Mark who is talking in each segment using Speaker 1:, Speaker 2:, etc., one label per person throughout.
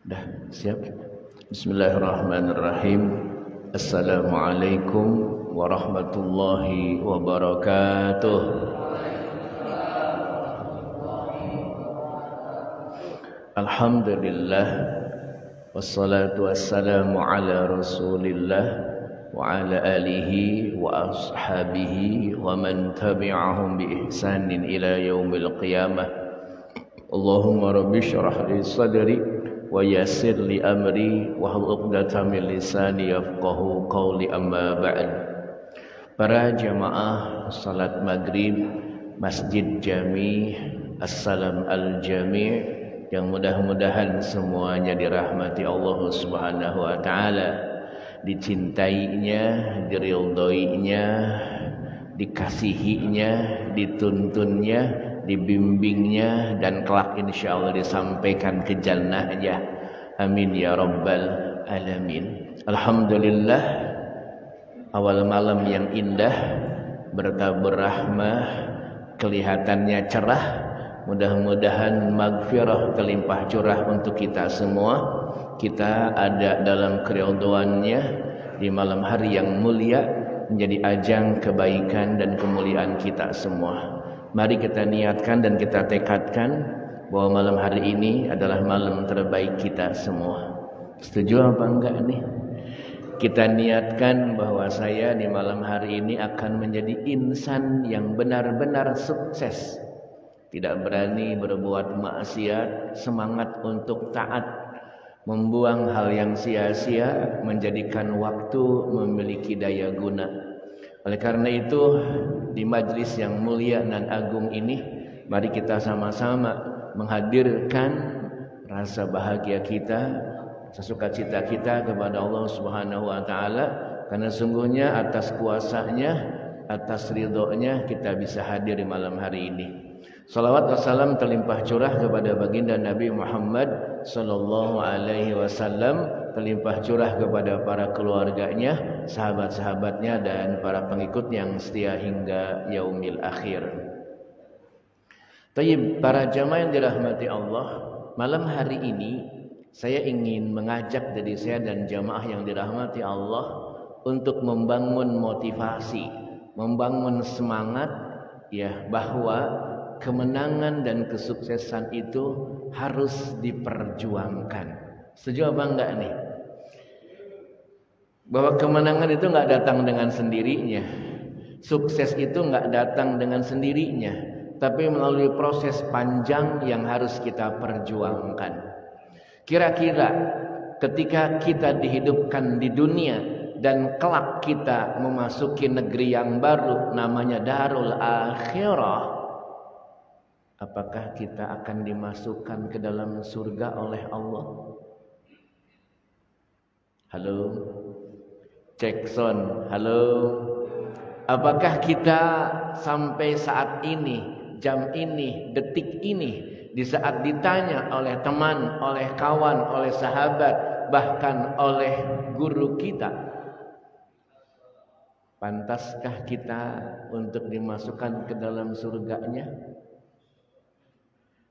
Speaker 1: Dah siap. Bismillahirrahmanirrahim. Assalamualaikum warahmatullahi wabarakatuh. Alhamdulillah wassalatu wassalamu ala Rasulillah wa ala alihi wa ashabihi wa man tabi'ahum bi ihsanin ila yaumil qiyamah. Allahumma rabbi shrah li sadri wa yassir li amri wahlul 'uqdatam min lisani yafqahu qawli, amma ba'd. Para jamaah salat maghrib Masjid Jami As-Salam Al-Jami' yang mudah-mudahan semuanya dirahmati Allah Subhanahu wa taala, dicintainya, diridhoinya, dikasihinya, dituntunnya, dibimbingnya, dan kelak insyaallah disampaikan ke jannahnya. Amin ya rabbal alamin. Alhamdulillah, awal malam yang indah, bertabur rahmah, kelihatannya cerah. Mudah-mudahan maghfirah terlimpah curah untuk kita semua. Kita ada dalam keridhoannya di malam hari yang mulia, menjadi ajang kebaikan dan kemuliaan kita semua. Mari kita niatkan dan kita tekadkan bahwa malam hari ini adalah malam terbaik kita semua. Setuju apa enggak nih? Kita niatkan bahwa saya di malam hari ini akan menjadi insan yang benar-benar sukses. Tidak berani berbuat maksiat, semangat untuk taat, membuang hal yang sia-sia, menjadikan waktu memiliki daya guna. Oleh karena itu, di majlis yang mulia dan agung ini, mari kita sama-sama menghadirkan rasa bahagia kita, sukacita kita kepada Allah Subhanahu wa taala, karena sungguhnya atas kuasanya, atas ridhonya kita bisa hadir di malam hari ini. Salawat wassalam terlimpah curah kepada baginda Nabi Muhammad sallallahu alaihi wasallam, terlimpah curah kepada para keluarganya, sahabat-sahabatnya, dan para pengikut yang setia hingga yaumil akhir. Tayyib, para jamaah yang dirahmati Allah, malam hari ini saya ingin mengajak diri saya dan jamaah yang dirahmati Allah untuk membangun motivasi, membangun semangat, ya, bahwa kemenangan dan kesuksesan itu harus diperjuangkan. Setuju apa enggak nih? Bahwa kemenangan itu enggak datang dengan sendirinya. Sukses itu enggak datang dengan sendirinya, tapi melalui proses panjang yang harus kita perjuangkan. Kira-kira ketika kita dihidupkan di dunia dan kelak kita memasuki negeri yang baru namanya Darul Akhirah, apakah kita akan dimasukkan ke dalam surga oleh Allah? Halo? Cek sound. Halo? Apakah kita sampai saat ini, jam ini, detik ini, di saat ditanya oleh teman, oleh kawan, oleh sahabat, bahkan oleh guru kita, pantaskah kita untuk dimasukkan ke dalam surganya?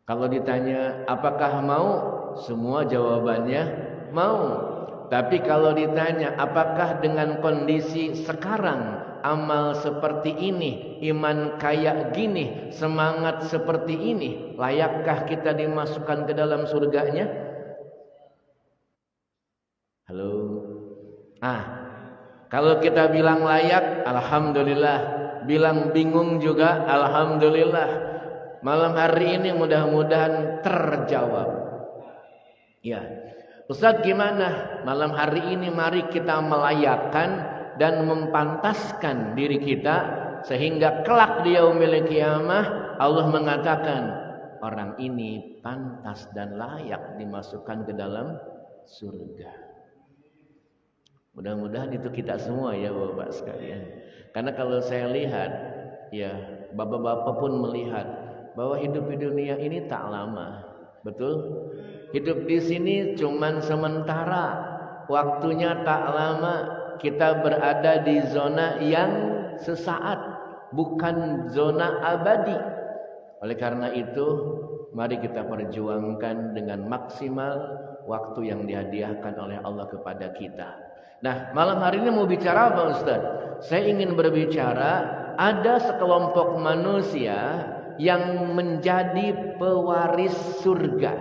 Speaker 1: Kalau ditanya apakah mau, semua jawabannya mau. Tapi kalau ditanya apakah dengan kondisi sekarang, amal seperti ini, iman kayak gini, semangat seperti ini, layakkah kita dimasukkan ke dalam surganya? Halo? Kalau kita bilang layak, alhamdulillah. Bilang bingung juga, alhamdulillah. Malam hari ini mudah-mudahan terjawab. Ya, Ustaz gimana? Malam hari ini mari kita melayakkan dan mempantaskan diri kita, sehingga kelak di yaumil qiyamah Allah mengatakan orang ini pantas dan layak dimasukkan ke dalam surga. Mudah-mudahan itu kita semua ya Bapak sekalian. Karena kalau saya lihat, ya Bapak-bapak pun melihat bahwa hidup di dunia ini tak lama, betul? Hidup di sini cuman sementara, waktunya tak lama. Kita berada di zona yang sesaat, bukan zona abadi. Oleh karena itu, Mari kita perjuangkan dengan maksimal waktu yang dihadiahkan oleh Allah kepada kita. Nah, malam hari ini mau bicara apa Ustaz? Saya ingin berbicara ada sekelompok manusia yang menjadi pewaris surga.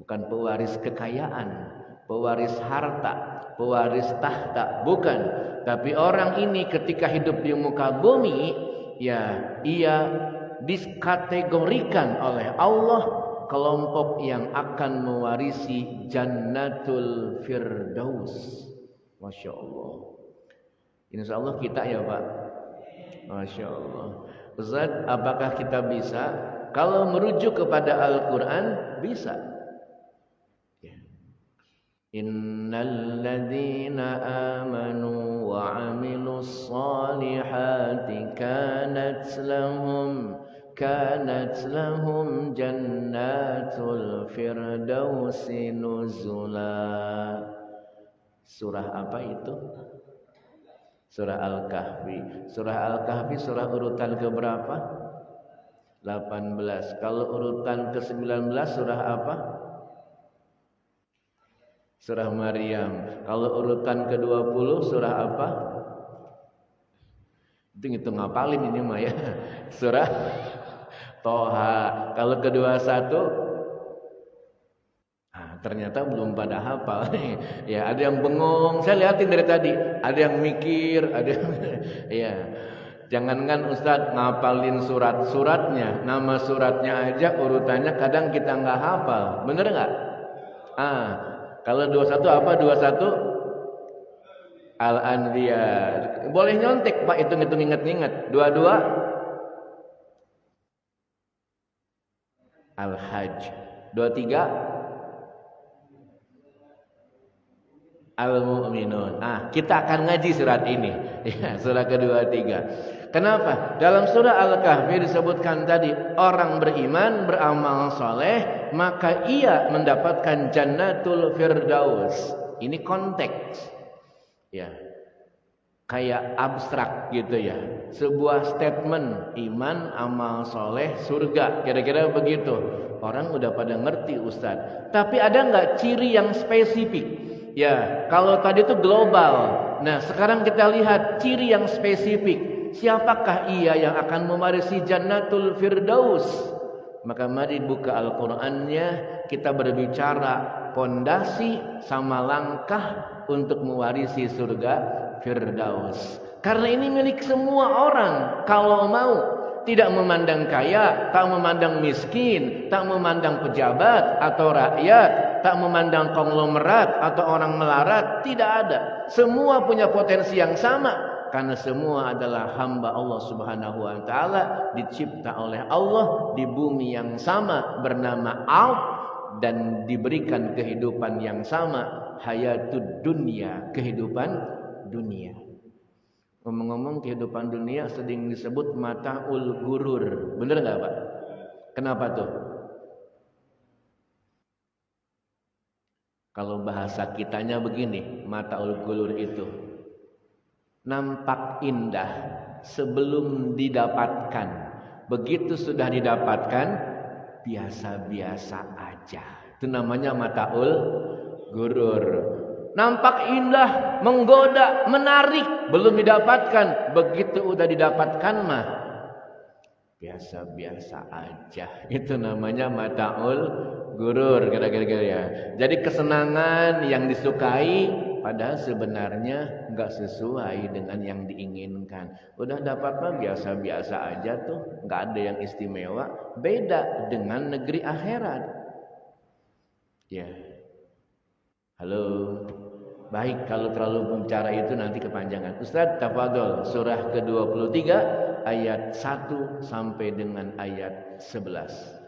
Speaker 1: Bukan pewaris kekayaan, pewaris harta, pewaris tahta, bukan. Tapi orang ini ketika hidup di muka bumi, ya ia dikategorikan oleh Allah kelompok yang akan mewarisi Jannatul Firdaus. Masya Allah. Insya Allah kita ya Pak. Masya Allah. Ustaz, apakah kita bisa? Kalau merujuk kepada Al-Quran, bisa. Innal ladzina amanu wa 'amilus solihati kanat lahum jannatul firdausi nuzula. Surah apa itu? Surah Al-Kahfi. Surah Al-Kahfi surah urutan keberapa? 18. Kalau urutan ke-19 surah apa? Surah Maryam. Kalau urutan ke-20 surah apa? Itu ngapalin ini mah ya. Surah Toha. Kalau ke-21 ternyata belum pada hafal. Ya, ada yang bengong. Saya lihatin dari tadi, ada yang mikir, ada yang ya. Jangankan Ustadz ngapalin surat-suratnya, nama suratnya aja urutannya kadang kita nggak hafal. Bener nggak? Kalau 21 apa? 21 Al-Anbiya. Boleh nyontek Pak, hitung-hitung inget-inget. 22 Al-Hajj. 23 Al-Mu'minun. Kita akan ngaji surat ini. Ya, surah ke-23. Kenapa? Dalam surah Al-Kahfi disebutkan tadi, orang beriman, beramal soleh, maka ia mendapatkan Jannatul Firdaus. Ini konteks. Ya. Kayak abstrak gitu ya. Sebuah statement, iman, amal soleh, surga. Kira-kira begitu. Orang udah pada ngerti Ustadz. Tapi ada nggak ciri yang spesifik? Ya, kalau tadi itu global. Nah, sekarang kita lihat ciri yang spesifik. Siapakah ia yang akan mewarisi Jannatul Firdaus? Maka mari buka Al-Qur'annya, kita berbicara pondasi sama langkah untuk mewarisi surga Firdaus. Karena ini milik semua orang kalau mau. Tidak memandang kaya, tak memandang miskin, tak memandang pejabat atau rakyat, tak memandang konglomerat atau orang melarat, tidak ada. Semua punya potensi yang sama karena semua adalah hamba Allah Subhanahu wa taala, dicipta oleh Allah di bumi yang sama bernama Ard dan diberikan kehidupan yang sama, hayatud dunia, kehidupan dunia. Ngomong-ngomong kehidupan dunia sering disebut mataul gurur. Bener nggak Pak? Kenapa tuh? Kalau bahasa kitanya begini, mataul gurur itu nampak indah sebelum didapatkan. Begitu sudah didapatkan, biasa-biasa aja. Itu namanya mataul gurur. Nampak indah, menggoda, menarik, belum didapatkan. Begitu udah didapatkan mah biasa-biasa aja. Itu namanya mataul gurur, kira-kira ya. Jadi kesenangan yang disukai padahal sebenarnya nggak sesuai dengan yang diinginkan. Udah dapat mah biasa-biasa aja tuh, nggak ada yang istimewa. Beda dengan negeri akhirat. Ya. Halo. Baik, kalau terlalu bicara itu nanti kepanjangan. Ustaz, tafadhol, surah ke-23 ayat 1 sampai dengan ayat 11.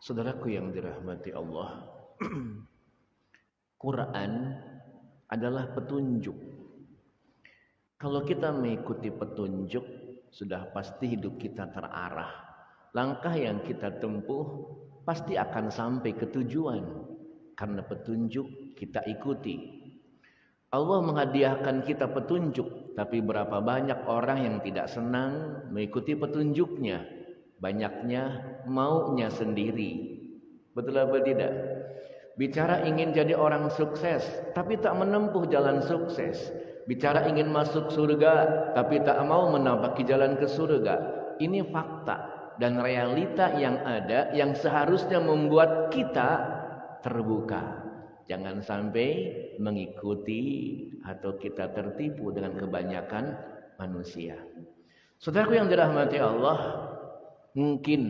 Speaker 1: Saudaraku yang dirahmati Allah, Quran adalah petunjuk. Kalau kita mengikuti petunjuk, sudah pasti hidup kita terarah. Langkah yang kita tempuh pasti akan sampai ke tujuan. Karena petunjuk kita ikuti. Allah menghadiahkan kita petunjuk, tapi berapa banyak orang yang tidak senang mengikuti petunjuknya. Banyaknya maunya sendiri. Betul apa tidak? Bicara ingin jadi orang sukses, tapi tak menempuh jalan sukses. Bicara ingin masuk surga, tapi tak mau menapaki jalan ke surga. Ini fakta dan realita yang ada, yang seharusnya membuat kita terbuka. Jangan sampai mengikuti atau kita tertipu dengan kebanyakan manusia. Saudaraku yang dirahmati Allah, mungkin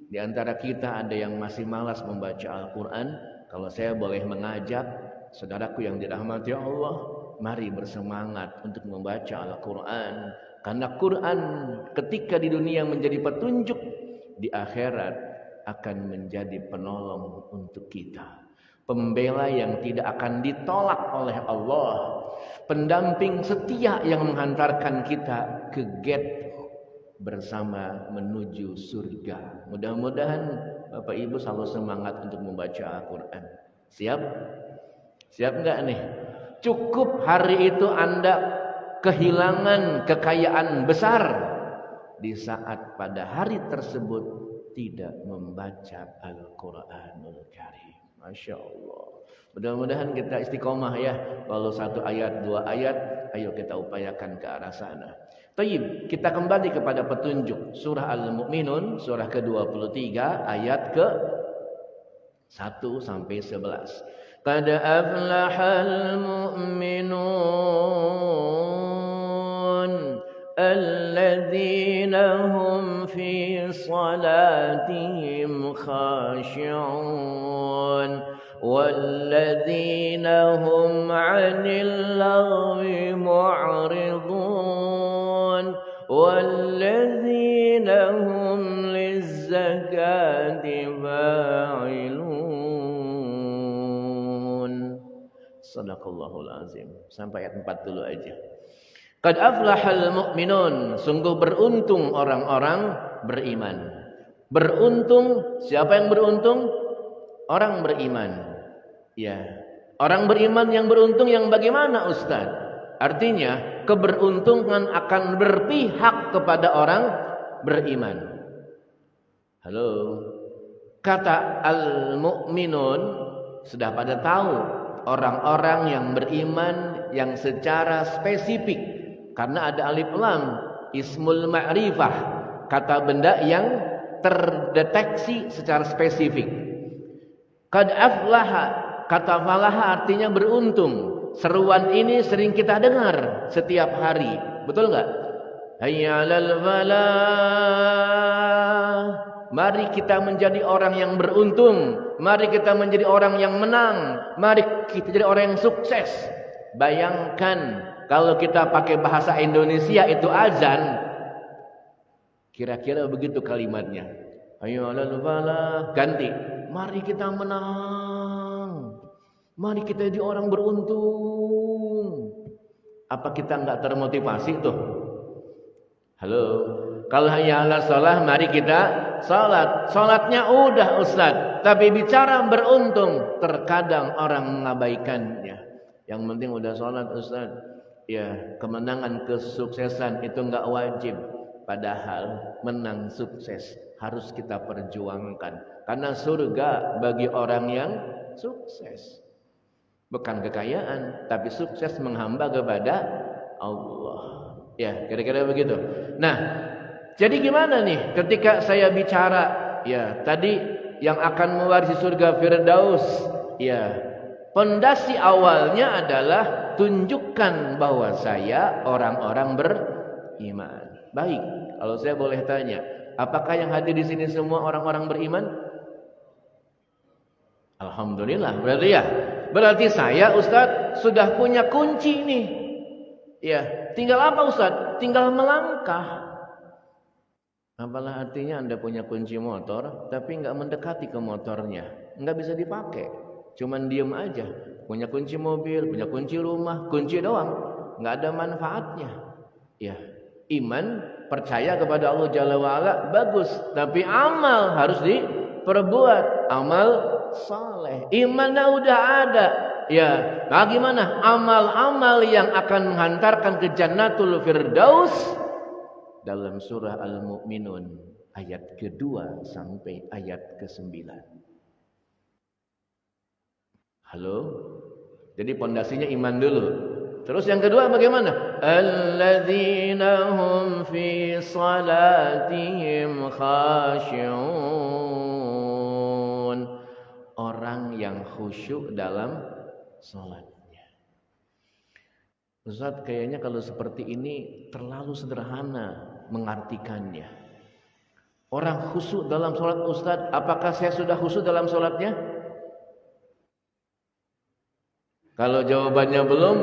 Speaker 1: di antara kita ada yang masih malas membaca Al-Quran. Kalau saya boleh mengajak saudaraku yang dirahmati Allah, mari bersemangat untuk membaca Al-Quran. Karena Quran ketika di dunia menjadi petunjuk, di akhirat akan menjadi penolong untuk kita. Pembela yang tidak akan ditolak oleh Allah. Pendamping setia yang menghantarkan kita ke gate bersama menuju surga. Mudah-mudahan Bapak Ibu selalu semangat untuk membaca Al-Quran. Siap? Siap enggak nih? Cukup hari itu Anda kehilangan kekayaan besar, di saat pada hari tersebut tidak membaca Al-Quranul Karim. Masya Allah. Mudah-mudahan kita istiqomah ya. Kalau 1 ayat, 2 ayat, ayo kita upayakan ke arah sana. Taib, kita kembali kepada petunjuk surah Al-Mu'minun, surah ke-23 ayat ke-1 sampai 11. Qad aflahal mu'minun alladzina hum fi salatihim khashi'un والذين هم عن اللغو معرضون والذين هم للزكاة فاعلون. Sadaqallahul azim. Sampai ayat 4 dulu aja. Qad aflahal mu'minun, sungguh beruntung orang-orang beriman. Beruntung, siapa yang beruntung? Orang beriman. Ya, orang beriman yang beruntung yang bagaimana Ustaz? Artinya keberuntungan akan berpihak kepada orang beriman. Halo. Kata al-mu'minun sudah pada tahu orang-orang yang beriman yang secara spesifik karena ada alif lam ismul ma'rifah, kata benda yang terdeteksi secara spesifik. Qad aflaha, kata falaha artinya beruntung. Seruan ini sering kita dengar setiap hari. Betul enggak? Hayya 'alal falah. Mari kita menjadi orang yang beruntung. Mari kita menjadi orang yang menang. Mari kita jadi orang yang sukses. Bayangkan kalau kita pakai bahasa Indonesia itu azan. Kira-kira begitu kalimatnya. Hayya 'alal falah. Ganti. Mari kita menang. Mari kita jadi orang beruntung. Apa kita enggak termotivasi tuh? Halo. Kalau hayya 'alas shalah, mari kita salat. Salatnya udah Ustaz, tapi bicara beruntung terkadang orang mengabaikannya. Yang penting udah salat Ustaz. Ya, kemenangan kesuksesan itu enggak wajib. Padahal menang sukses harus kita perjuangkan. Karena surga bagi orang yang sukses. Bukan kekayaan, tapi sukses menghamba kepada Allah. Ya, kira-kira begitu. Nah, jadi gimana nih ketika saya bicara ya tadi yang akan mewarisi surga Firdaus? Ya, pondasi awalnya adalah tunjukkan bahwa saya orang-orang beriman. Baik, kalau saya boleh tanya, apakah yang hadir di sini semua orang-orang beriman? Alhamdulillah, berarti ya. Berarti saya Ustaz sudah punya kunci nih. Ya, tinggal apa Ustaz? Tinggal melangkah. Apalah artinya Anda punya kunci motor tapi enggak mendekati ke motornya, enggak bisa dipakai. Cuman diem aja. Punya kunci mobil, punya kunci rumah, kunci doang, enggak ada manfaatnya. Ya, iman, percaya kepada Allah Jalla wa'ala bagus, tapi amal harus diperbuat, amal saleh. Imannya udah ada. Ya, bagaimana amal-amal yang akan menghantarkan ke Jannatul Firdaus? Dalam surah Al-Mu'minun ayat ke-2 sampai ayat ke-9. Halo? Jadi pondasinya iman dulu. Terus yang kedua bagaimana? Alladzina hum fi salatihim khashi'un. Orang yang khusyuk dalam salatnya. Ustaz, kayaknya kalau seperti ini terlalu sederhana mengartikannya. Orang khusyuk dalam salat Ustaz, apakah saya sudah khusyuk dalam salatnya? Kalau jawabannya belum,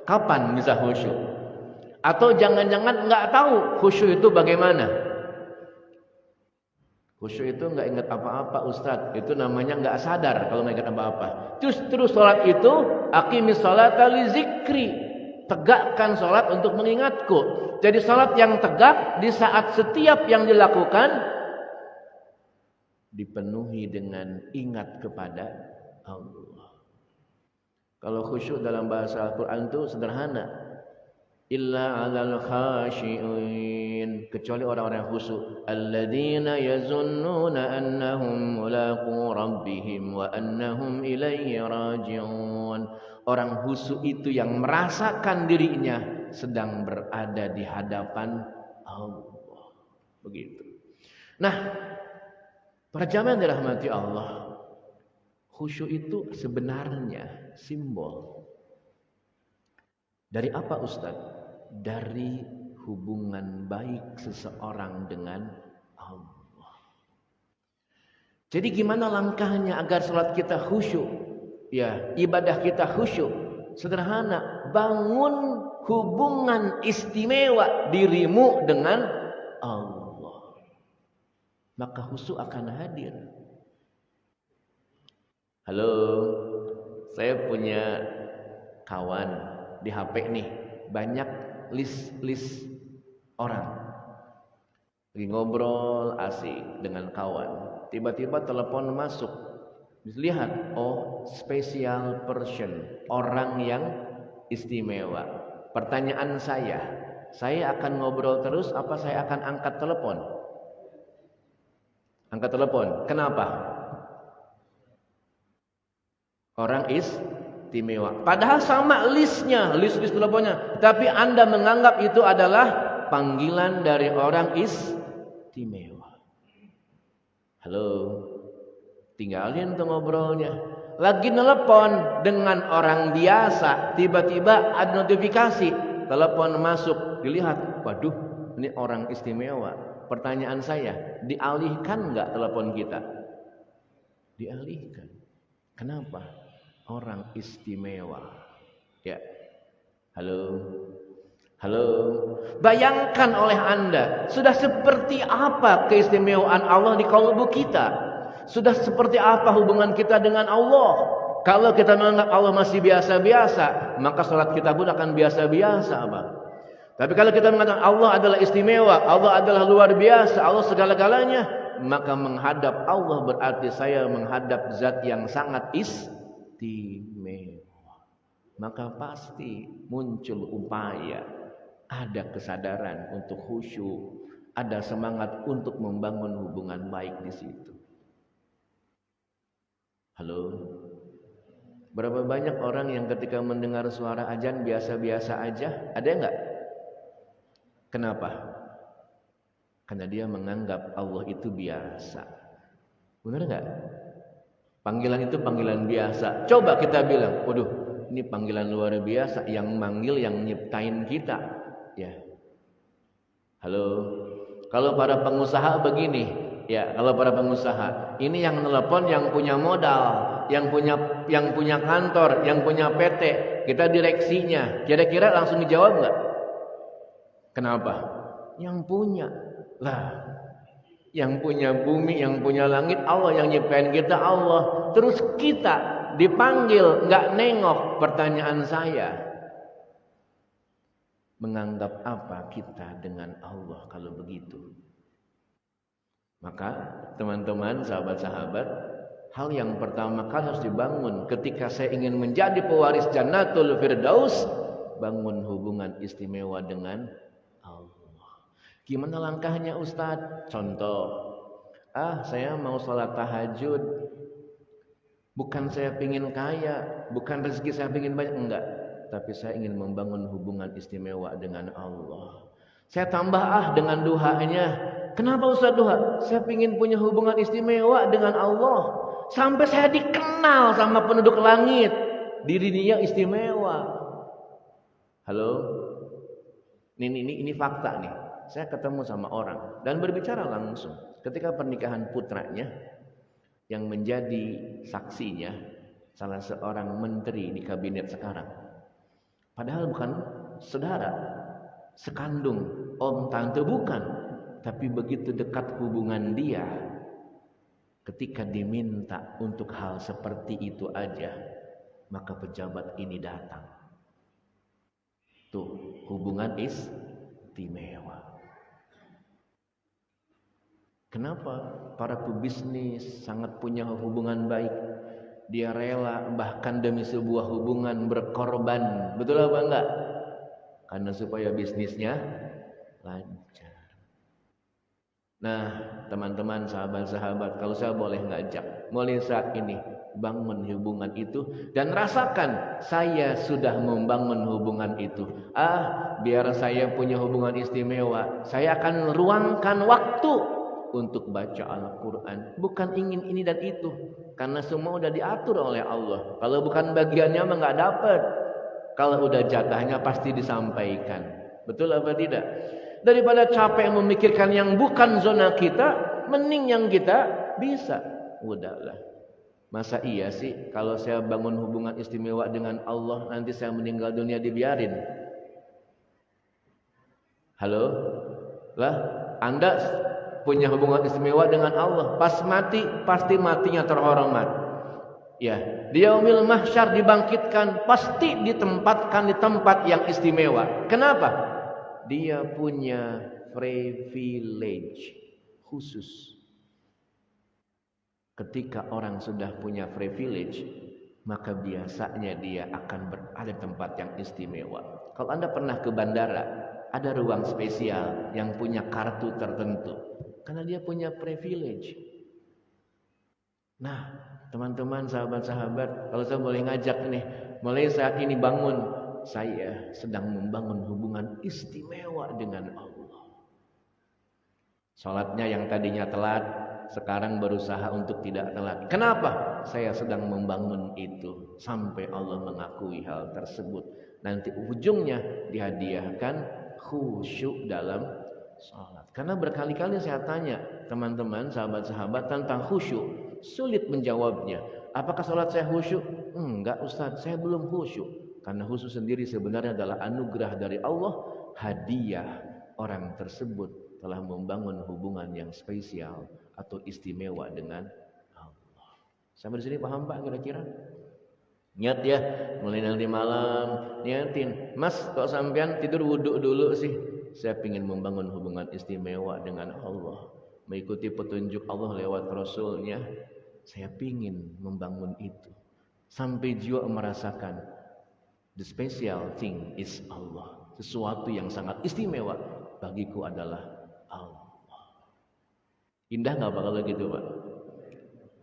Speaker 1: kapan bisa khusyuk? Atau jangan-jangan enggak tahu khusyuk itu bagaimana? Khusyuk itu enggak ingat apa-apa Ustaz. Itu namanya enggak sadar kalau enggak ingat apa-apa. Justru salat itu aqimis sholata li zikri. Tegakkan salat untuk mengingatku. Jadi salat yang tegak di saat setiap yang dilakukan dipenuhi dengan ingat kepada Allah. Kalau khusyuk dalam bahasa Al-Quran itu sederhana. Illa 'alal khashi'in mu'minin, kecuali orang-orang yang khusyuk. Alladzina yazunnuna annahum mulaqu rabbihim wa annahum ilaihi raji'un. Orang khusyuk itu yang merasakan dirinya sedang berada di hadapan Allah. Begitu. Nah, para jamaah yang dirahmati Allah, khusyuk itu sebenarnya simbol dari apa, Ustaz? Dari hubungan baik seseorang dengan Allah. Jadi gimana langkahnya agar salat kita khusyuk? Ya, ibadah kita khusyuk. Sederhana, bangun hubungan istimewa dirimu dengan Allah. Maka khusyuk akan hadir. Halo, saya punya kawan di HP nih, banyak list orang. Lagi ngobrol asik dengan kawan. Tiba-tiba telepon masuk. Lihat, oh, special person, orang yang istimewa. Pertanyaan saya akan ngobrol terus apa saya akan angkat telepon? Angkat telepon. Kenapa? Orang istimewa. Padahal sama listnya, list teleponnya. Tapi Anda menganggap itu adalah panggilan dari orang istimewa. Halo, tinggalin tuh ngobrolnya. Lagi nelpon dengan orang biasa, tiba-tiba ada notifikasi, telepon masuk, dilihat, waduh, ini orang istimewa. Pertanyaan saya, dialihkan nggak telepon kita? Dialihkan. Kenapa? Orang istimewa. Ya. Halo. Halo. Bayangkan oleh Anda, sudah seperti apa keistimewaan Allah di kalbu kita? Sudah seperti apa hubungan kita dengan Allah? Kalau kita menganggap Allah masih biasa-biasa, maka salat kita pun akan biasa-biasa, Abang. Tapi kalau kita mengatakan Allah adalah istimewa, Allah adalah luar biasa, Allah segala-galanya, maka menghadap Allah berarti saya menghadap zat yang sangat istimewa. Maka pasti muncul upaya, ada kesadaran untuk khusyuk, ada semangat untuk membangun hubungan baik di situ. Halo. Berapa banyak orang yang ketika mendengar suara azan biasa-biasa aja? Ada enggak? Kenapa? Karena dia menganggap Allah itu biasa. Benar enggak? Panggilan itu panggilan biasa. Coba kita bilang, waduh, ini panggilan luar biasa. Yang manggil, yang nyiptain kita. Ya. Halo. Kalau para pengusaha begini, ya, kalau para pengusaha, ini yang telepon yang punya modal, yang punya kantor, yang punya PT, kita direksinya. Kira-kira langsung dijawab enggak? Kenapa? Yang punya. Lah, yang punya bumi, yang punya langit Allah, yang nyiptain kita Allah. Terus kita dipanggil enggak nengok. Pertanyaan saya, menganggap apa kita dengan Allah kalau begitu? Maka teman-teman, sahabat-sahabat, hal yang pertama kali harus dibangun ketika saya ingin menjadi pewaris Jannatul Firdaus, bangun hubungan istimewa dengan Allah. Gimana langkahnya, Ustadz? Contoh, saya mau sholat tahajud, bukan saya ingin kaya, bukan rezeki saya ingin banyak, enggak, tapi saya ingin membangun hubungan istimewa dengan Allah. Saya tambah dengan duhanya. Kenapa Ustaz duha? Saya ingin punya hubungan istimewa dengan Allah. Sampai saya dikenal sama penduduk langit. Diri dia istimewa. Halo? Ini fakta nih. Saya ketemu sama orang dan berbicara langsung. Ketika pernikahan putranya, yang menjadi saksinya salah seorang menteri di kabinet sekarang. Padahal bukan saudara, sekandung, om, tante, bukan. Tapi begitu dekat hubungan dia, ketika diminta untuk hal seperti itu aja, maka pejabat ini datang. Tuh, hubungan istimewa. Kenapa? Para pebisnis sangat punya hubungan baik. Dia rela bahkan demi sebuah hubungan berkorban. Betul apa enggak? Karena supaya bisnisnya lancar. Nah, teman-teman, sahabat-sahabat, kalau saya boleh ngajak, mulai saat ini bangun hubungan itu dan rasakan saya sudah membangun hubungan itu. Biar saya punya hubungan istimewa, saya akan luangkan waktu untuk baca Al-Quran. Bukan ingin ini dan itu, karena semua udah diatur oleh Allah. Kalau bukan bagiannya mah nggak dapat. Kalau udah jatahnya pasti disampaikan. Betul apa tidak? Daripada capek memikirkan yang bukan zona kita, mending yang kita bisa. Udahlah. Masa iya sih kalau saya bangun hubungan istimewa dengan Allah, nanti saya meninggal dunia dibiarin? Halo? Lah, Anda punya hubungan istimewa dengan Allah, pas mati pasti matinya terhormat. Ya, di yaumil mahsyar dibangkitkan, pasti ditempatkan di tempat yang istimewa. Kenapa? Dia punya privilege khusus. Ketika orang sudah punya privilege, maka biasanya dia akan berada di tempat yang istimewa. Kalau Anda pernah ke bandara, ada ruang spesial yang punya kartu tertentu, karena dia punya privilege. Nah, teman-teman, sahabat-sahabat, kalau saya boleh ngajak nih, mulai saat ini bangun, saya sedang membangun hubungan istimewa dengan Allah. Salatnya yang tadinya telat, sekarang berusaha untuk tidak telat. Kenapa? Saya sedang membangun itu sampai Allah mengakui hal tersebut. Nanti ujungnya dihadiahkan khusyuk dalam salat. Karena berkali-kali saya tanya teman-teman, sahabat-sahabat tentang khusyuk, sulit menjawabnya. Apakah salat saya khusyuk? Enggak, Ustaz, saya belum khusyuk. Karena khusyuk sendiri sebenarnya adalah anugerah dari Allah, hadiah orang tersebut telah membangun hubungan yang spesial atau istimewa dengan Allah. Sampai di sini paham Pak kira-kira? Niat ya, mulai nanti malam niatin. Mas, kok sampean tidur wudhu dulu sih? Saya ingin membangun hubungan istimewa dengan Allah, mengikuti petunjuk Allah lewat Rasulnya. Saya ingin membangun itu sampai jiwa merasakan the special thing is Allah. Sesuatu yang sangat istimewa bagiku adalah Allah. Indah nggak Pak kalau gitu Pak?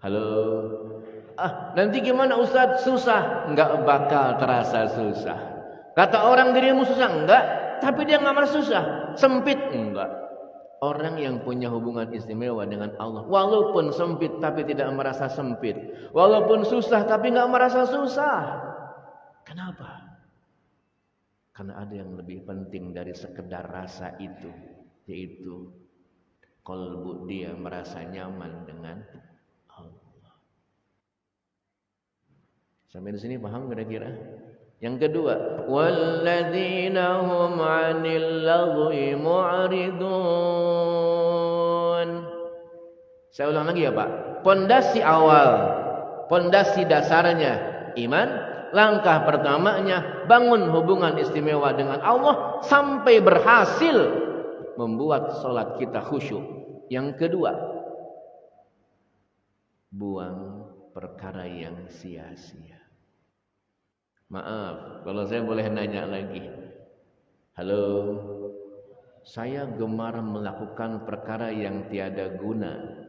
Speaker 1: Halo? Nanti gimana Ustadz? Susah? Nggak bakal terasa susah. Kata orang dirimu susah? Enggak. Tapi dia nggak merasa susah. Sempit? Enggak. Orang yang punya hubungan istimewa dengan Allah, walaupun sempit tapi tidak merasa sempit, walaupun susah tapi nggak merasa susah. Kenapa? Karena ada yang lebih penting dari sekedar rasa itu, yaitu qalbu dia merasa nyaman dengan Allah. Sampai di sini paham kira-kira? Yang kedua, walladzina hum 'anil lagwi mu'ridun. Saya ulang lagi ya Pak. Pondasi awal, pondasi dasarnya iman. Langkah pertamanya bangun hubungan istimewa dengan Allah sampai berhasil membuat sholat kita khusyuk. Yang kedua, buang perkara yang sia-sia. Maaf, kalau saya boleh nanya lagi. Halo, saya gemar melakukan perkara yang tiada guna.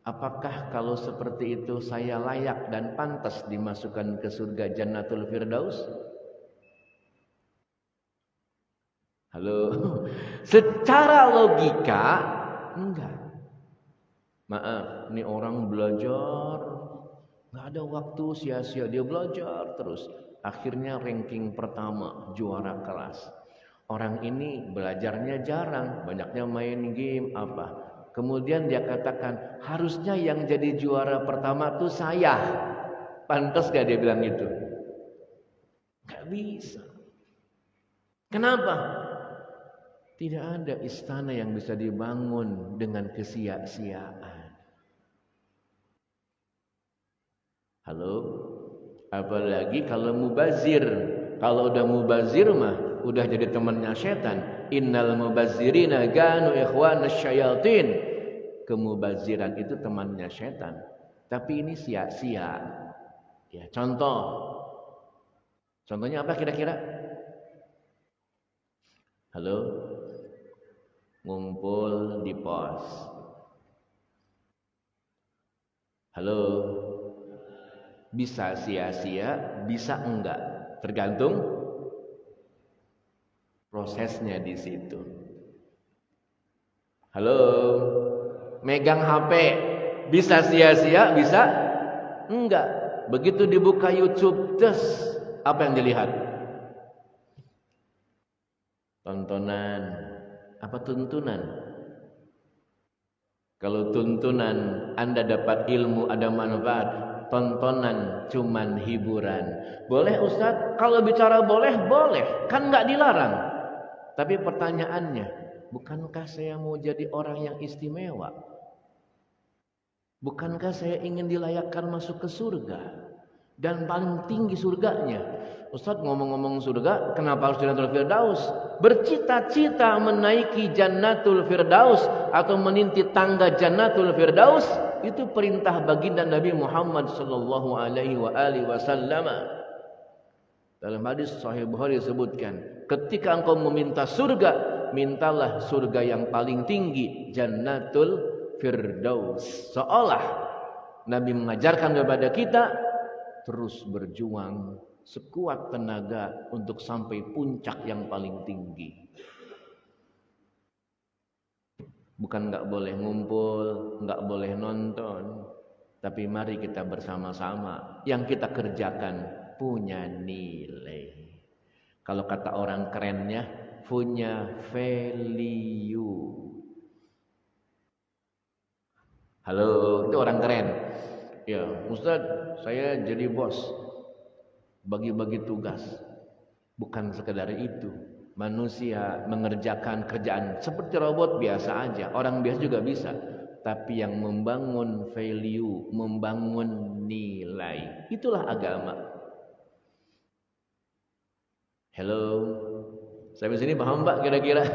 Speaker 1: Apakah kalau seperti itu saya layak dan pantas dimasukkan ke surga Jannatul Firdaus? Halo, secara logika enggak. Maaf, ini orang belajar, nggak ada waktu sia-sia, dia belajar terus. Akhirnya ranking pertama, juara kelas. Orang ini belajarnya jarang, banyaknya main game apa. Kemudian dia katakan, harusnya yang jadi juara pertama tuh saya. Pantas gak dia bilang gitu? Gak bisa. Kenapa? Tidak ada istana yang bisa dibangun dengan kesia-siaan. Halo? Apalagi kalau mubazir. Kalau udah mubazir mah udah jadi temannya setan. Innal mubazirina kanu ikhwanasy syayatin. Kemubaziran itu temannya setan. Tapi ini sia-sia. Ya, contoh. Contohnya apa kira-kira? Halo? Ngumpul di pos. Halo? Bisa sia-sia, bisa enggak. Tergantung prosesnya di situ. Halo? Megang HP, bisa sia-sia, bisa enggak. Begitu dibuka YouTube, apa yang dilihat? Tontonan. Apa tuntunan? Kalau tuntunan Anda dapat ilmu, ada manfaat. Tontonan cuman hiburan. Boleh Ustadz? Kalau bicara boleh, boleh. Kan nggak dilarang. Tapi pertanyaannya, bukankah saya mau jadi orang yang istimewa? Bukankah saya ingin dilayakkan masuk ke surga? Dan paling tinggi surganya. Ustadz ngomong-ngomong surga, kenapa harus Jannatul Firdaus? Bercita-cita menaiki Jannatul Firdaus atau meniti tangga Jannatul Firdaus, itu perintah baginda Nabi Muhammad sallallahu alaihi wasallam. Dalam hadis Sahih Bukhari disebutkan, ketika engkau meminta surga, mintalah surga yang paling tinggi, Jannatul Firdaus. Seolah Nabi mengajarkan kepada kita terus berjuang sekuat tenaga untuk sampai puncak yang paling tinggi. Bukan nggak boleh ngumpul, nggak boleh nonton, tapi mari kita bersama-sama. Yang kita kerjakan punya nilai. Kalau kata orang kerennya, punya value. Halo, itu orang keren. Ya, Ustadz, saya jadi bos, bagi-bagi tugas. Bukan sekedar itu. Manusia mengerjakan kerjaan seperti robot biasa aja. Orang biasa juga bisa. Tapi yang membangun value, membangun nilai, itulah agama. Halo, sampai sini paham Mbak kira-kira?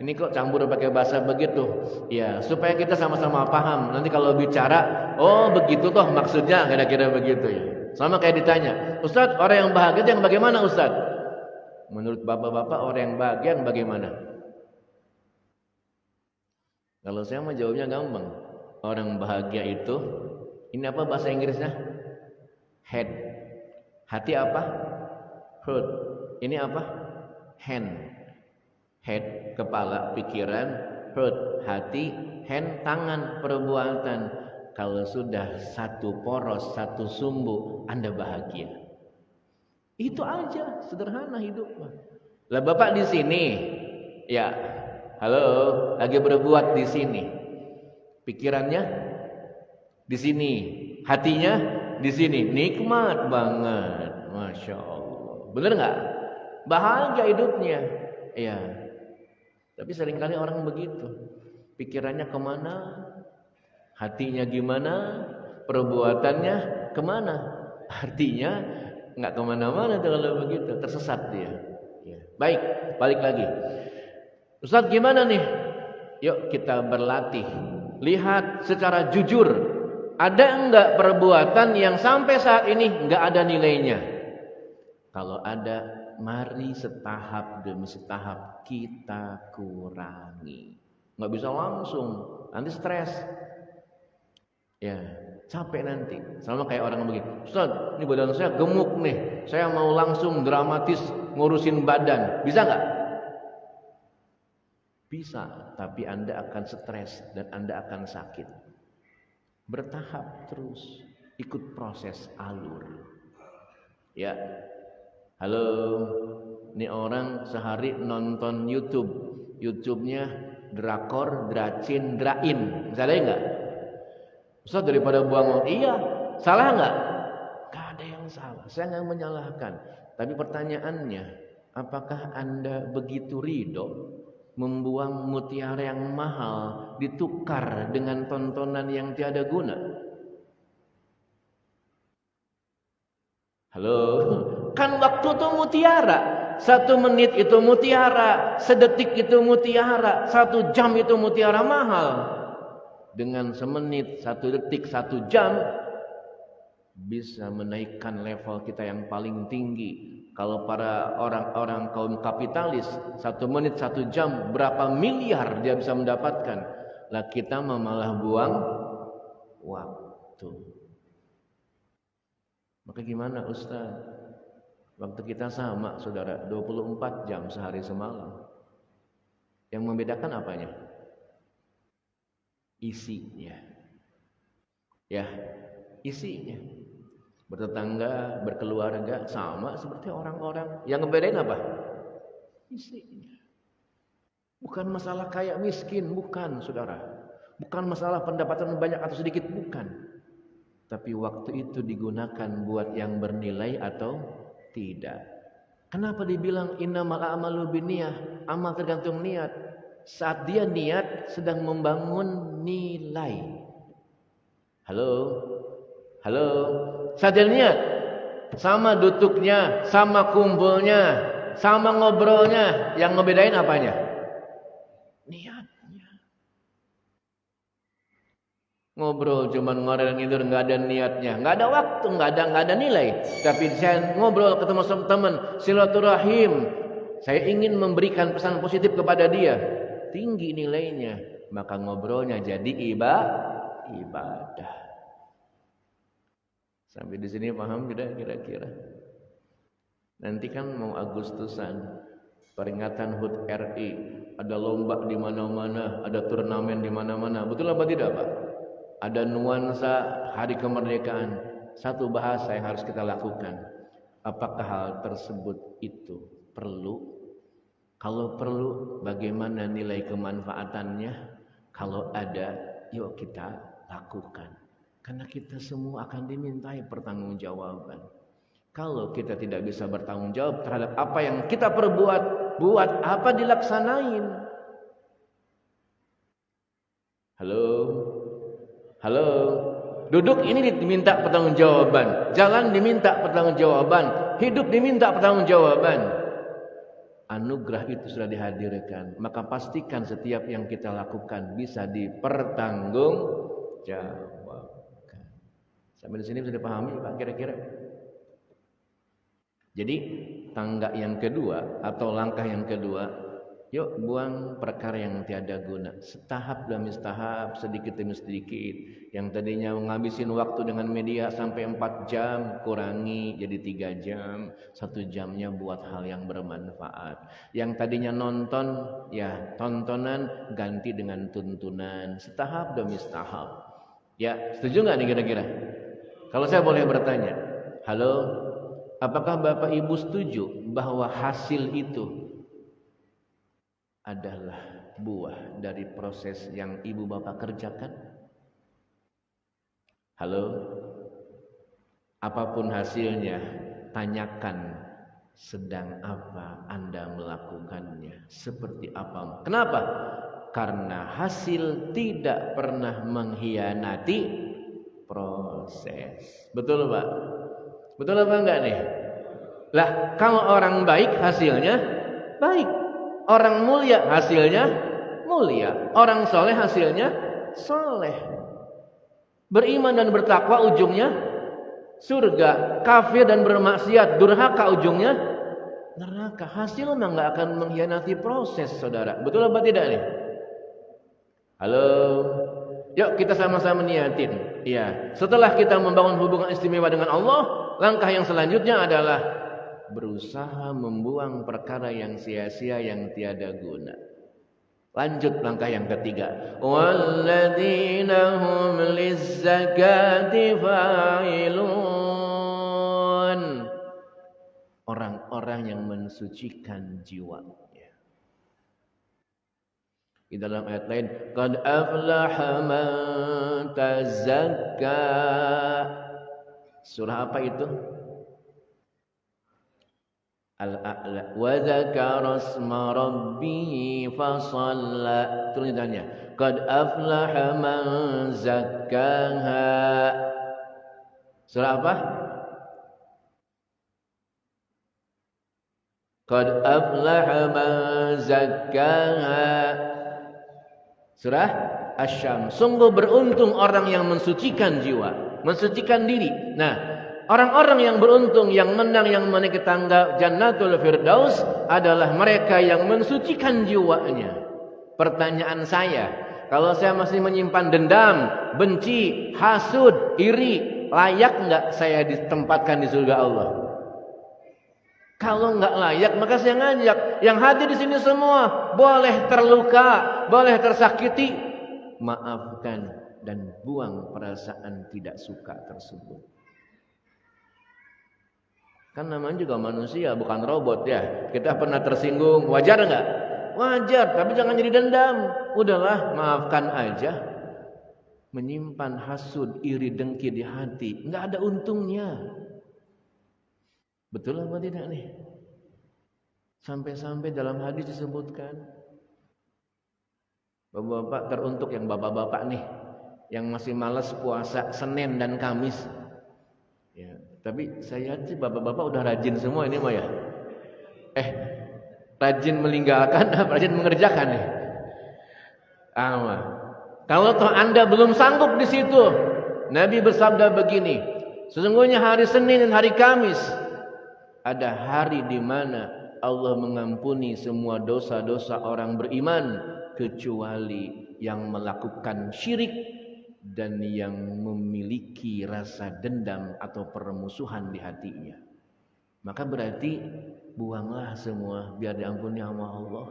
Speaker 1: Ini kok campur pakai bahasa begitu? Ya, supaya kita sama-sama paham. Nanti kalau bicara, oh begitu toh maksudnya, kira-kira begitu ya. Sama kayak ditanya, Ustadz, orang yang bahagia itu yang bagaimana Ustadz? Menurut bapak-bapak, orang yang bahagia yang bagaimana? Kalau saya mau jawabnya gampang. Orang bahagia itu, ini apa bahasa Inggrisnya? Head. Hati apa? Heart. Ini apa? Hand. Head, kepala, pikiran. Heart, hati. Hand, tangan, perbuatan. Kalau sudah satu poros, satu sumbu, Anda bahagia. Itu aja, sederhana hidup. Lah Bapak di sini, ya, halo, lagi berbuat di sini. Pikirannya di sini, hatinya di sini. Nikmat banget, masya Allah. Bener nggak? Bahagia hidupnya, ya. Tapi seringkali orang begitu. Pikirannya kemana? Hatinya gimana? Perbuatannya kemana? Artinya nggak kemana-mana kalau begitu, tersesat dia. Ya. Baik, balik lagi. Ustadz gimana nih? Yuk kita berlatih. Lihat secara jujur, ada enggak perbuatan yang sampai saat ini enggak ada nilainya? Kalau ada, mari setahap demi setahap kita kurangi. Nggak bisa langsung, nanti stres. Ya, capek nanti. Sama kayak orang begini, Ustaz, ini badan saya gemuk nih, saya mau langsung dramatis ngurusin badan, bisa nggak? Bisa, tapi Anda akan stres dan Anda akan sakit. Bertahap terus, ikut proses alur. Ya, halo, ini orang sehari nonton YouTube, YouTube-nya drakor, dracin, drain, misalnya enggak? Ustaz daripada buang waktu, iya, salah enggak? Enggak ada yang salah, saya enggak menyalahkan. Tapi pertanyaannya, apakah Anda begitu ridho membuang mutiara yang mahal ditukar dengan tontonan yang tiada guna? Halo, kan waktu itu mutiara. 1 menit itu mutiara, sedetik itu mutiara, 1 jam itu mutiara mahal. Dengan semenit, 1 detik, 1 jam bisa menaikkan level kita yang paling tinggi. Kalau para orang-orang kaum kapitalis, 1 menit, 1 jam, berapa miliar dia bisa mendapatkan. Lah kita malah buang waktu. waktu. Maka gimana Ustaz? Waktu kita sama saudara, 24 jam sehari semalam. Yang membedakan apanya? Isinya. Ya, isinya. Bertetangga, berkeluarga sama seperti orang-orang. Yang ngebedain apa? Isinya. Bukan masalah kaya miskin, bukan saudara. Bukan masalah pendapatan banyak atau sedikit, bukan. Tapi waktu itu digunakan buat yang bernilai atau tidak. Kenapa dibilang innamal a'malu binniyah? Amal tergantung niat. Saat dia niat sedang membangun nilai. Halo? Halo? Saat dia niat, sama duduknya, sama kumpulnya, sama ngobrolnya, yang ngebedain apanya? Niatnya. Ngobrol cuman ngorel ngidur, nggak ada niatnya, nggak ada waktu, nggak ada nilai. Tapi saya ngobrol ketemu sama teman, silaturahim, saya ingin memberikan pesan positif kepada dia, tinggi nilainya, maka ngobrolnya jadi ibadah. Sampai di sini paham tidak kira-kira? Nanti kan mau Agustusan, peringatan HUT RI, ada lomba di mana-mana, ada turnamen di mana-mana. Betul apa tidak, Pak? Ada nuansa hari kemerdekaan. Satu bahasa yang harus kita lakukan. Apakah hal tersebut itu perlu? Kalau perlu, bagaimana nilai kemanfaatannya? Kalau ada, yuk kita lakukan. Karena kita semua akan dimintai pertanggungjawaban. Kalau kita tidak bisa bertanggung jawab terhadap apa yang kita perbuat, buat apa dilaksanain? Halo? Halo? Duduk ini diminta pertanggungjawaban, jalan diminta pertanggungjawaban, hidup diminta pertanggungjawaban. Anugerah itu sudah dihadirkan, maka pastikan setiap yang kita lakukan bisa dipertanggungjawabkan. Sampai di sini bisa dipahami Pak kira-kira? Jadi tangga yang kedua atau langkah yang kedua, yuk buang perkara yang tiada guna. Setahap demi setahap, sedikit demi sedikit. Yang tadinya menghabisin waktu dengan media sampai 4 jam, kurangi jadi 3 jam. 1 jamnya buat hal yang bermanfaat. Yang tadinya nonton, ya tontonan ganti dengan tuntunan. Setahap demi setahap. Ya, setuju nggak nih kira-kira? Kalau saya boleh bertanya, halo, apakah Bapak Ibu setuju bahwa hasil itu adalah buah dari proses yang Ibu Bapak kerjakan? Halo, apapun hasilnya, tanyakan sedang apa Anda melakukannya, seperti apa. Kenapa? Karena hasil tidak pernah mengkhianati proses. Betul Pak? Betul apa enggak nih? Lah kalau orang baik hasilnya baik, orang mulia hasilnya mulia, orang soleh hasilnya soleh. Beriman dan bertakwa ujungnya surga, kafir dan bermaksiat durhaka ujungnya neraka. Hasil mah enggak akan mengkhianati proses, saudara. Betul apa tidak nih? Halo. Yuk kita sama-sama niatin. Ya, setelah kita membangun hubungan istimewa dengan Allah, langkah yang selanjutnya adalah berusaha membuang perkara yang sia-sia yang tiada guna. Lanjut langkah yang ketiga. Walladzina hum lizzakati fa'ilun. Orang-orang yang mensucikan jiwanya. Di dalam ayat lain, qad aflaha man tazakka. Surah apa itu? Al-A'la. Wa dzakara asma rabbih fa shalla. Tulisannya, qad aflaha man zakkaha. Surah apa? Qad aflaha man zakkaha. Surah Asy-Syams. Sungguh beruntung orang yang mensucikan jiwa, mensucikan diri. Nah, orang-orang yang beruntung, yang menang, yang menaiki tangga Jannatul Firdaus adalah mereka yang mensucikan jiwanya. Pertanyaan saya, Kalau saya masih menyimpan dendam, benci, hasud, iri, layak nggak saya ditempatkan di surga Allah? Kalau nggak layak, maka saya ngajak yang hadir di sini semua, boleh terluka, boleh tersakiti, maafkan dan buang perasaan tidak suka tersebut. Kan namanya juga manusia, bukan robot ya. Kita pernah tersinggung, wajar nggak? Wajar, tapi jangan jadi dendam. Udahlah, maafkan aja. Menyimpan hasud, iri, dengki di hati, nggak ada untungnya. Betul apa tidak nih? Sampai-sampai dalam hadis disebutkan, bapak-bapak teruntuk yang bapak-bapak nih, yang masih malas puasa Senin dan Kamis. Ya, tapi saya sih bapak-bapak udah rajin semua ini mah ya. Rajin meninggalkan, rajin mengerjakan nih. Kalau toh Anda belum sanggup di situ, Nabi bersabda begini, sesungguhnya hari Senin dan hari Kamis ada hari di mana Allah mengampuni semua dosa-dosa orang beriman kecuali yang melakukan syirik dan yang memiliki rasa dendam atau permusuhan di hatinya. Maka berarti buanglah semua biar diampuni sama Allah.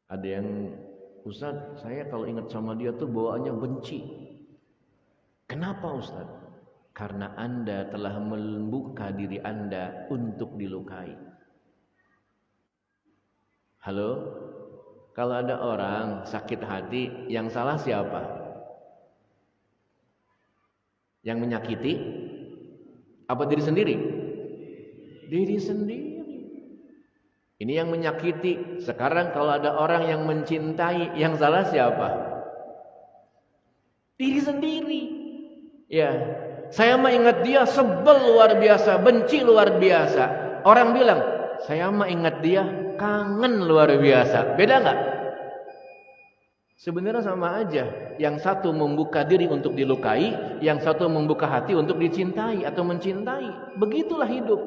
Speaker 1: Ada yang, Ustaz, saya kalau ingat sama dia tuh bawaannya benci. Kenapa Ustaz? Karena Anda telah membuka diri Anda untuk dilukai. Halo? Kalau ada orang sakit hati, yang salah siapa? Yang menyakiti? Apa diri sendiri? Diri sendiri. Ini yang menyakiti. Sekarang kalau ada orang yang mencintai, yang salah siapa? Diri sendiri. Ya. Saya mah ingat dia sebel luar biasa, benci luar biasa. Orang bilang, saya mah ingat dia kangen luar biasa. Beda nggak? Sebenarnya sama aja. Yang satu membuka diri untuk dilukai, yang satu membuka hati untuk dicintai atau mencintai. Begitulah hidup.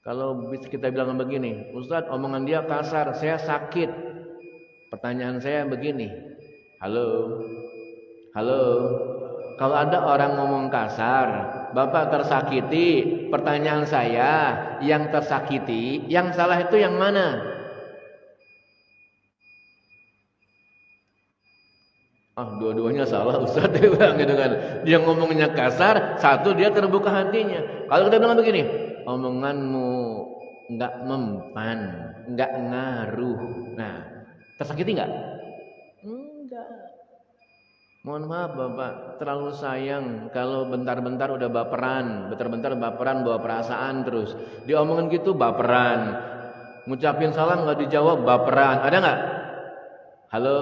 Speaker 1: Kalau kita bilang begini, Ustadz omongan dia kasar, saya sakit. Pertanyaan saya begini, halo. Kalau ada orang ngomong kasar, Bapak tersakiti, pertanyaan saya, yang tersakiti, yang salah itu yang mana? Dua-duanya salah Ustaz, dia bilang gitu kan. Dia ngomongnya kasar, satu dia terbuka hatinya. Kalau kita bilang begini, omonganmu nggak mempan, nggak ngaruh. Nah, tersakiti nggak? Enggak. Mohon maaf Bapak, terlalu sayang kalau bentar-bentar udah baperan, bentar-bentar baperan bawa perasaan terus. Diomongin gitu baperan, ngucapin salam nggak dijawab baperan, ada nggak? Halo,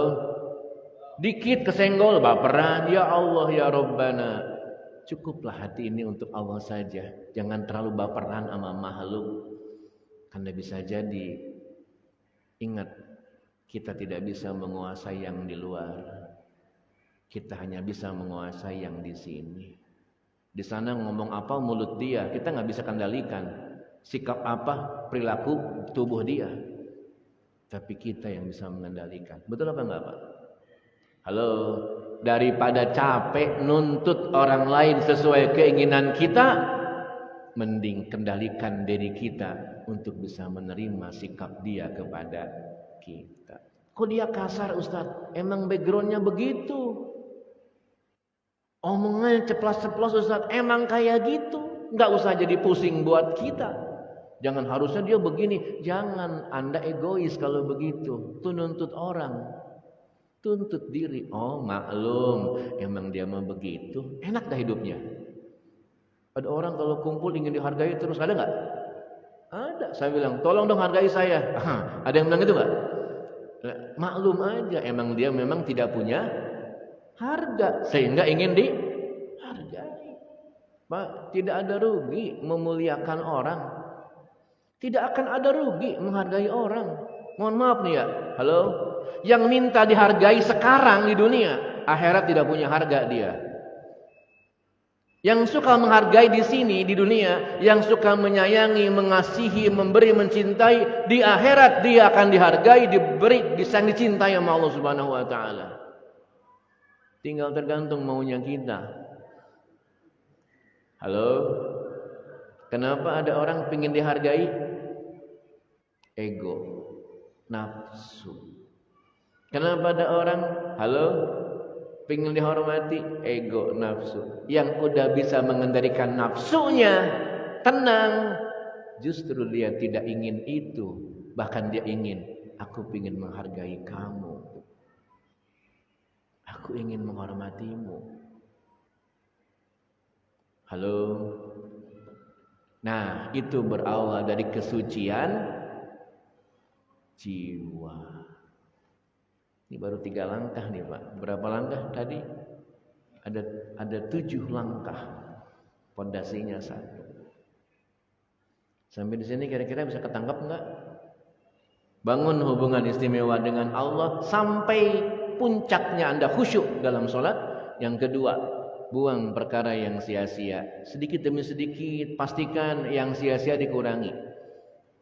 Speaker 1: dikit kesenggol baperan, ya Allah ya Rabbana. Cukuplah hati ini untuk Allah saja, jangan terlalu baperan sama makhluk, karena bisa jadi ingat kita tidak bisa menguasai yang di luar. Kita hanya bisa menguasai yang di sini. Di sana ngomong apa mulut dia, kita nggak bisa kendalikan. Sikap apa, perilaku tubuh dia. Tapi kita yang bisa mengendalikan. Betul apa enggak Pak? Halo, daripada capek nuntut orang lain sesuai keinginan kita, mending kendalikan diri kita untuk bisa menerima sikap dia kepada kita. Kok dia kasar Ustadz? Emang backgroundnya begitu. Omongannya ceplas-ceplos Ustaz, emang kayak gitu. Nggak usah jadi pusing buat kita. Jangan harusnya dia begini. Jangan, Anda egois kalau begitu. Tuh nuntut orang. Tuntut diri. Oh maklum, emang dia mau begitu. Enak dah hidupnya. Ada orang kalau kumpul ingin dihargai terus, ada nggak? Ada. Saya bilang, tolong dong hargai saya. Ada yang bilang gitu nggak? Maklum aja, emang dia memang tidak punya harga sehingga ingin dihargai. Pak, tidak ada rugi memuliakan orang. Tidak akan ada rugi menghargai orang. Mohon maaf nih ya. Halo, yang minta dihargai sekarang di dunia, akhirat tidak punya harga dia. Yang suka menghargai di sini, di dunia, yang suka menyayangi, mengasihi, memberi, mencintai, di akhirat dia akan dihargai, diberi, disayang, dicintai sama Allah Subhanahu wa taala. Tinggal tergantung maunya kita. Halo? Kenapa ada orang pingin dihargai? Ego, nafsu. Kenapa ada orang, halo, pingin dihormati? Ego, nafsu. Yang udah bisa mengendalikan nafsunya, tenang. Justru dia tidak ingin itu. Bahkan dia ingin, aku pingin menghargai kamu. Aku ingin menghormatimu. Halo. Nah, itu berawal dari kesucian jiwa. Ini baru 3 langkah nih Pak. Berapa langkah tadi? Ada 7 langkah. Pondasinya 1. Sampai di sini kira-kira bisa ketangkap enggak? Bangun hubungan istimewa dengan Allah sampai puncaknya Anda khusyuk dalam sholat. Yang kedua, buang perkara yang sia-sia. Sedikit demi sedikit, pastikan yang sia-sia dikurangi.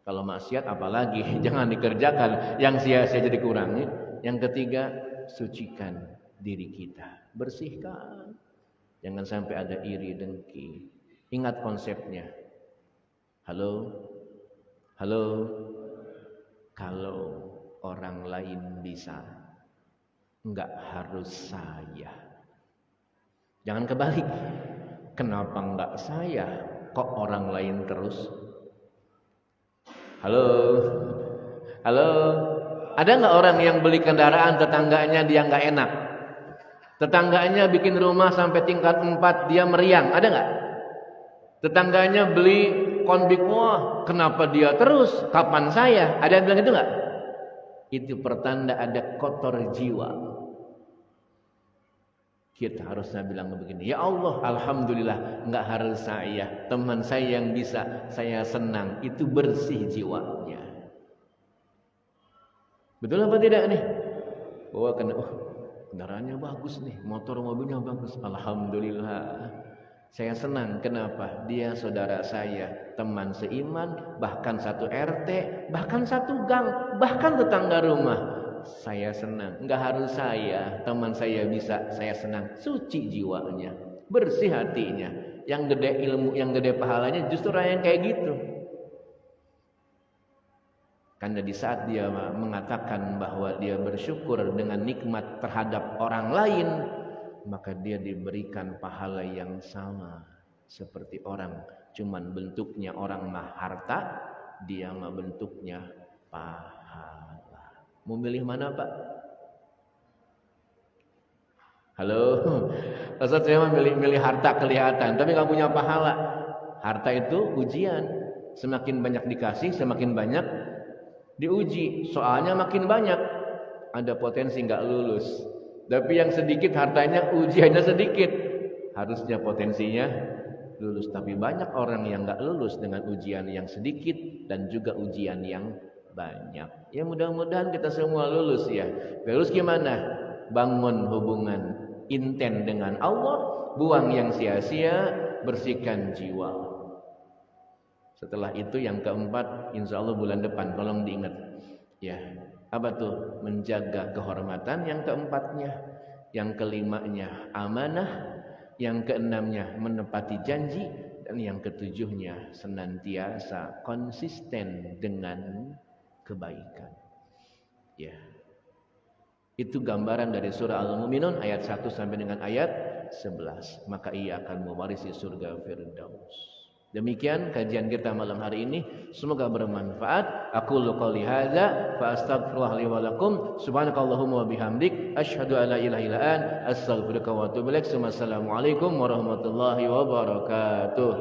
Speaker 1: Kalau maksiat apalagi, jangan dikerjakan. Yang sia-sia jadi dikurangi. Yang ketiga, sucikan diri kita. Bersihkan. Jangan sampai ada iri dengki. Ingat konsepnya. Halo? Halo? Kalau orang lain bisa, enggak harus saya. Jangan kebalik. Kenapa enggak saya? Kok orang lain terus? Halo? Halo? Ada enggak orang yang beli kendaraan tetangganya dia enggak enak? Tetangganya bikin rumah sampai tingkat 4 dia meriang. Ada enggak? Tetangganya beli konbik, wah kenapa dia terus? Kapan saya? Ada yang bilang itu enggak? Itu pertanda ada kotor jiwa. Kita harusnya bilang begini, ya Allah, alhamdulillah, enggak harus saya, teman saya yang bisa, saya senang, itu bersih jiwanya. Betul apa tidak nih? Bahwa kendaraannya bagus nih, motor mobilnya bagus, alhamdulillah. Saya senang, kenapa? Dia saudara saya, teman seiman, bahkan satu RT, bahkan satu gang, bahkan tetangga rumah. Saya senang, enggak harus saya, teman saya bisa, saya senang. Suci jiwanya, bersih hatinya. Yang gede ilmu, yang gede pahalanya justru orang yang kayak gitu. Karena di saat dia mengatakan bahwa dia bersyukur dengan nikmat terhadap orang lain, maka dia diberikan pahala yang sama seperti orang. Cuman bentuknya orang mah harta, dia mah bentuknya pahala. Mau milih mana Pak? Halo, Ustaz saya mau milih harta kelihatan, tapi nggak punya pahala. Harta itu ujian, semakin banyak dikasih, semakin banyak diuji. Soalnya makin banyak, ada potensi nggak lulus. Tapi yang sedikit hartanya, ujiannya sedikit, harusnya potensinya lulus. Tapi banyak orang yang nggak lulus dengan ujian yang sedikit dan juga ujian yang banyak. Ya mudah-mudahan kita semua lulus ya. Lulus gimana? Bangun hubungan inten dengan Allah, buang yang sia-sia, bersihkan jiwa. Setelah itu yang keempat, insya Allah bulan depan, tolong diingat. Ya, apa tuh? Menjaga kehormatan. Yang keempatnya, yang kelimanya amanah, yang keenamnya menepati janji, dan yang ketujuhnya senantiasa konsisten dengan kebaikan. Ya. Itu gambaran dari surah Al-Mu'minun ayat 1 sampai dengan ayat 11. Maka ia akan mewarisi surga Firdaus. Demikian kajian kita malam hari ini, semoga bermanfaat. Aku qouli hadza fa astaghfirullah li wa lakum. Subhanakallahumma wa bihamdik asyhadu an la ilaha illa anta astaghfiruka wa atubu ilaik. Assalamualaikum warahmatullahi wabarakatuh.